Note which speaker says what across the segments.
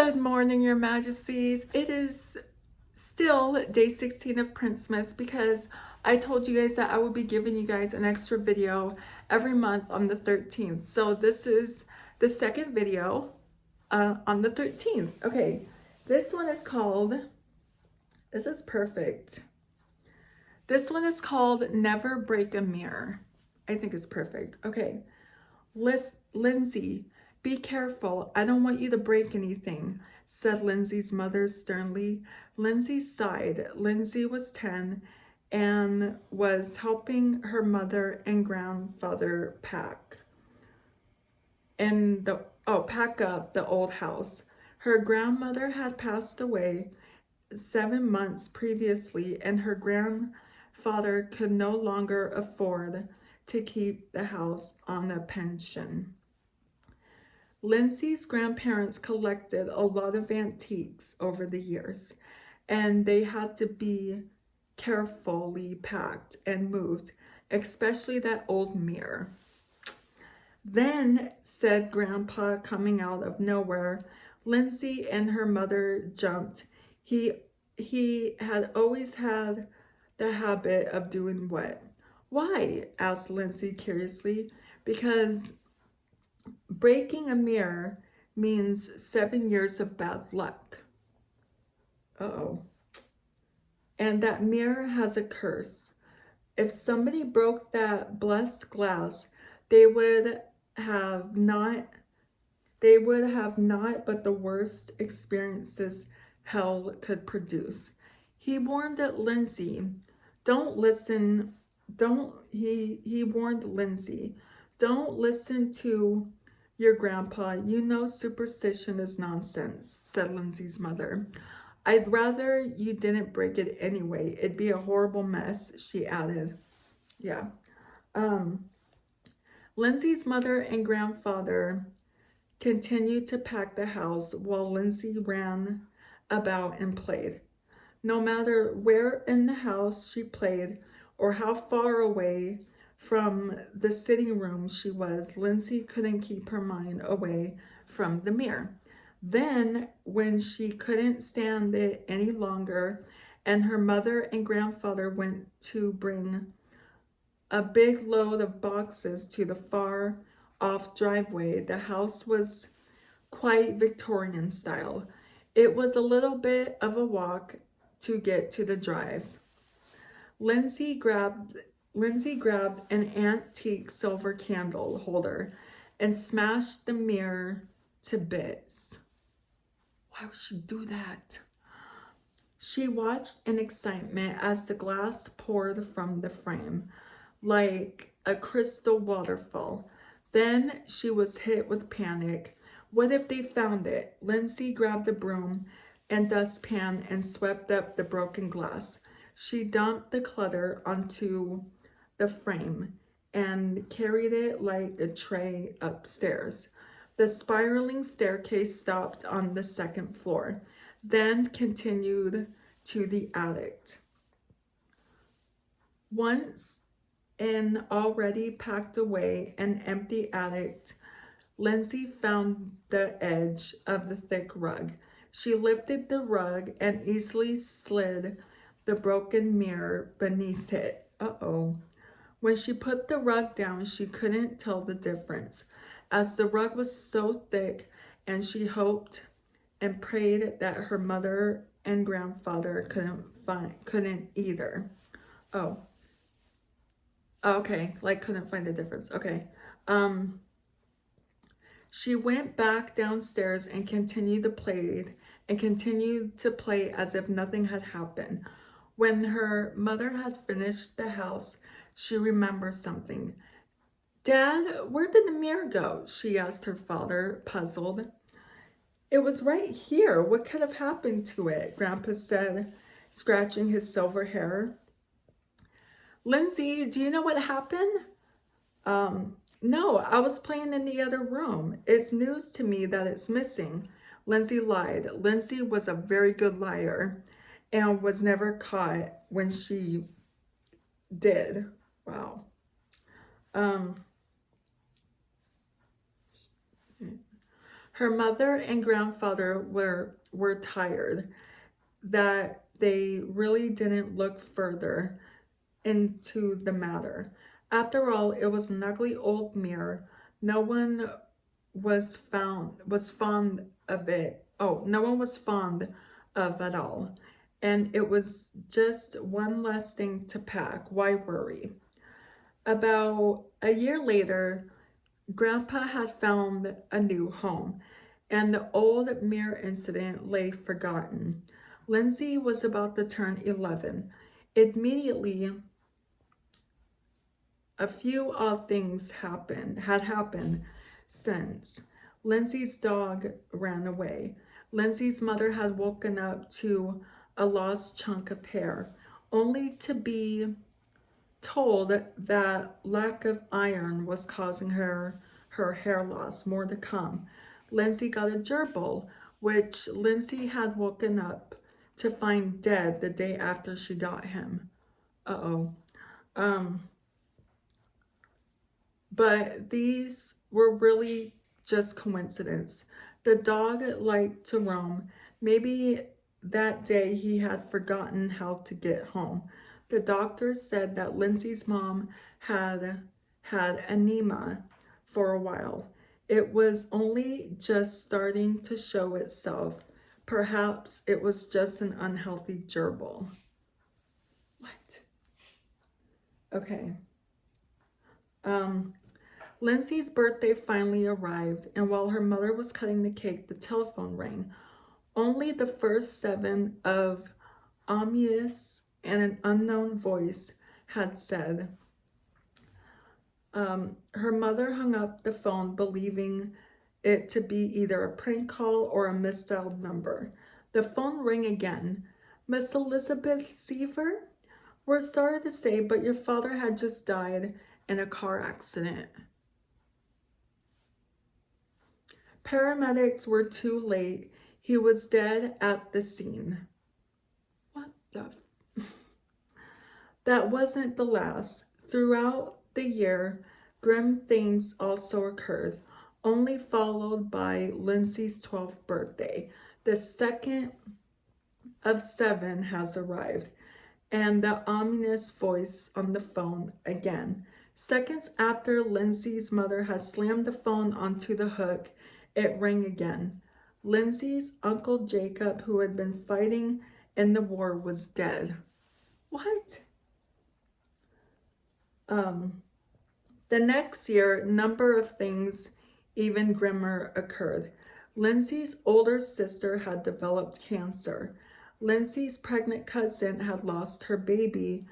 Speaker 1: Good morning, Your Majesties. It is still day 16 of Princemas because I told you guys that I would be giving you guys an extra video every month on the 13th. So this is the second video on the 13th. Okay, this one is called, this is perfect. This one is called Never Break a Mirror. I think it's perfect. Okay, Lindsay, be careful. I don't want you to break anything, said Lindsay's mother sternly. Lindsay sighed. Lindsay was 10 and was helping her mother and grandfather pack up the old house. Her grandmother had passed away 7 months previously, and her grandfather could no longer afford to keep the house on a pension. Lindsay's grandparents collected a lot of antiques over the years, and they had to be carefully packed and moved, especially that old mirror. Then, said Grandpa, coming out of nowhere, Lindsay and her mother jumped. He had always had the habit of doing what? Why? Asked Lindsay curiously. Because breaking a mirror means 7 years of bad luck. Uh-oh. And that mirror has a curse. If somebody broke that blessed glass, they would have not but the worst experiences hell could produce. He warned Lindsay, he warned Lindsay, don't listen to your grandpa. You know superstition is nonsense, said Lindsay's mother. I'd rather you didn't break it anyway. It'd be a horrible mess, she added. Yeah. Lindsay's mother and grandfather continued to pack the house while Lindsay ran about and played. No matter where in the house she played or how far away from the sitting room she was, Lindsay couldn't keep her mind away from the mirror. Then, when she couldn't stand it any longer, and her mother and grandfather went to bring a big load of boxes to the far off driveway, the house was quite Victorian style. It was a little bit of a walk to get to the drive. Lindsay grabbed an antique silver candle holder and smashed the mirror to bits. Why would she do that? She watched in excitement as the glass poured from the frame like a crystal waterfall. Then she was hit with panic. What if they found it? Lindsay grabbed the broom and dustpan and swept up the broken glass. She dumped the clutter onto the frame and carried it like a tray upstairs. The spiraling staircase stopped on the second floor, then continued to the attic. Once in already packed away and empty attic, Lindsay found the edge of the thick rug. She lifted the rug and easily slid the broken mirror beneath it. Uh-oh. When she put the rug down, she couldn't tell the difference, as the rug was so thick, and she hoped and prayed that her mother and grandfather couldn't either. Oh. Okay, like couldn't find the difference. Okay. She went back downstairs and continued to play as if nothing had happened. When her mother had finished the house, she remembered something. Dad, where did the mirror go? She asked her father, puzzled. It was right here. What could have happened to it? Grandpa said, scratching his silver hair. Lindsay, do you know what happened? No, I was playing in the other room. It's news to me that it's missing. Lindsay lied. Lindsay was a very good liar and was never caught when she did. Wow. Her mother and grandfather were tired, that they really didn't look further into the matter. After all, it was an ugly old mirror. No one was fond of it. Oh, no one was fond of at all. And it was just one less thing to pack. Why worry? About a year later, Grandpa had found a new home, and the old mirror incident lay forgotten. Lindsay was about to turn 11. Immediately, a few odd things had happened since. Lindsay's dog ran away. Lindsay's mother had woken up to a lost chunk of hair, only to be told that lack of iron was causing her hair loss. More to come. Lindsay got a gerbil, which Lindsay had woken up to find dead the day after she got him. Uh-oh. But these were really just coincidence. The dog liked to roam. Maybe that day he had forgotten how to get home. The doctors said that Lindsay's mom had anemia for a while. It was only just starting to show itself. Perhaps it was just an unhealthy gerbil. What? Okay. Lindsay's birthday finally arrived, and while her mother was cutting the cake, the telephone rang. Only the first 7 of ominous and an unknown voice had said. Her mother hung up the phone, believing it to be either a prank call or a misdialed number. The phone rang again. Miss Elizabeth Seaver? We're sorry to say, but your father had just died in a car accident. Paramedics were too late. He was dead at the scene. What the? That wasn't the last. Throughout the year, grim things also occurred, only followed by Lindsay's 12th birthday. The second of 7 has arrived, and the ominous voice on the phone again. Seconds after Lindsay's mother had slammed the phone onto the hook, it rang again. Lindsay's Uncle Jacob, who had been fighting in the war, was dead. What? The next year, a number of things even grimmer occurred. Lindsay's older sister had developed cancer. Lindsay's pregnant cousin had lost her baby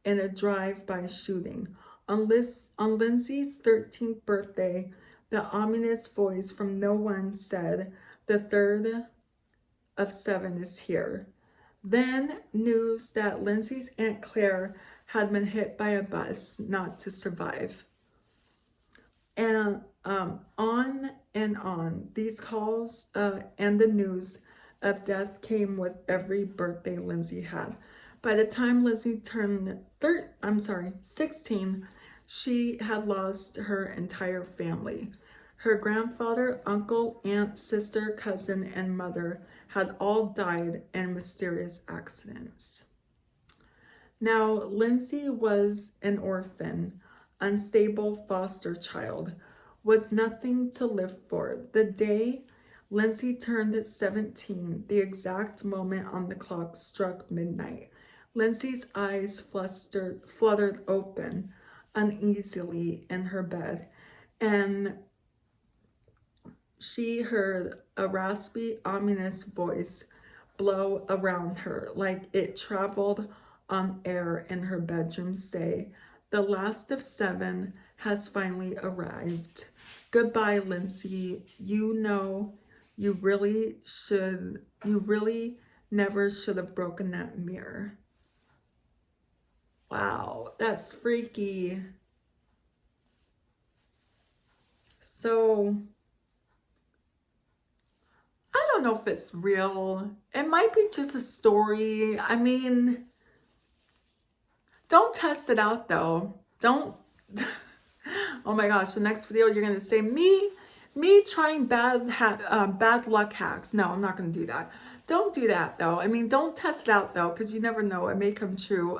Speaker 1: in a drive-by shooting. On Lindsay's 13th birthday, the ominous voice from no one said, the third of 7 is here. Then news that Lindsay's Aunt Claire had been hit by a bus, not to survive. And on and on. These calls and the news of death came with every birthday Lindsay had. By the time Lindsay turned 16, she had lost her entire family. Her grandfather, uncle, aunt, sister, cousin, and mother had all died in mysterious accidents. Now, Lindsay was an orphan, unstable foster child, was nothing to live for. The day Lindsay turned 17, the exact moment on the clock struck midnight. Lindsay's eyes fluttered open uneasily in her bed, and she heard a raspy, ominous voice blow around her like it traveled on air in her bedroom say, the last of 7 has finally arrived. Goodbye, Lindsay. You know, you really never should have broken that mirror. Wow, that's freaky. So, I don't know if it's real. It might be just a story. I mean, don't test it out though. Don't. Oh my gosh, the next video you're going to say, me me trying bad luck hacks. No, I'm not going to do that. Don't do that though. I mean, don't test it out though, because you never know. It may come true.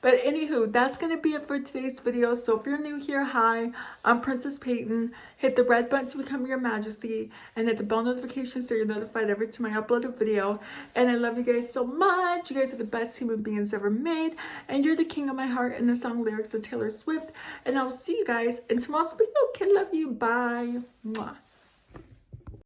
Speaker 1: But anywho, that's going to be it for today's video. So if you're new here, hi, I'm Princess Peyton. Hit the red button to become your majesty and hit the bell notification so you're notified every time I upload a video. And I love you guys so much. You guys are the best human beings ever made. And you're the king of my heart in the song lyrics of Taylor Swift. And I will see you guys in tomorrow's video. Kid, love you. Bye. Mwah.